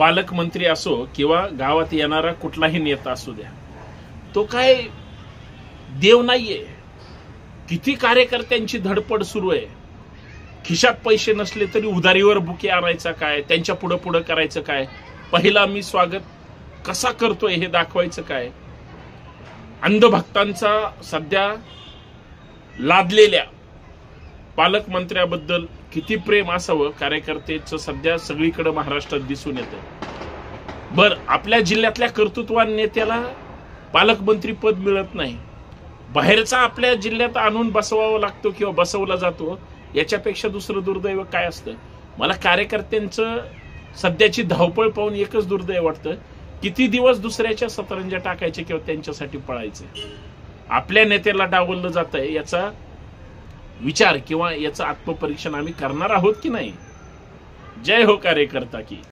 पालकमंत्री असो किंवा गावात येणारा कुठलाही नेता असू द्या, तो काय देव नाहीये. किती कार्यकर्त्यांची धडपड सुरू आहे. खिशात पैसे नसले तरी उधारीवर बुके आणायचा काय, त्यांच्या पुढं पुढं करायचं काय, पहिला मी स्वागत कसा करतोय हे दाखवायचं काय. अंधभक्तांचा सध्या लादलेल्या पालकमंत्र्याबद्दल किती प्रेम असावं कार्यकर्त्याचं सध्या सगळीकडे महाराष्ट्रात दिसून येतं. बर, आपल्या जिल्ह्यातल्या कर्तृत्वान नेत्याला पालकमंत्री पद मिळत नाही, बाहेरचा आपल्या जिल्ह्यात आणून बसवावा लागतो किंवा बसवला जातो, याच्यापेक्षा दुसरं दुर्दैव काय असतं. मला कार्यकर्त्यांचं सध्याची धावपळ पाहून एकच दुर्दैव वाटतं, किती दिवस दुसऱ्याच्या सतरंजा टाकायचे किंवा त्यांच्यासाठी पळायचे. आपल्या नेत्याला डावललं जात आहे याचा विचार किंवा याचं आत्मपरीक्षण आम्ही करणार आहोत की नाही. जय हो कार्यकर्ता की.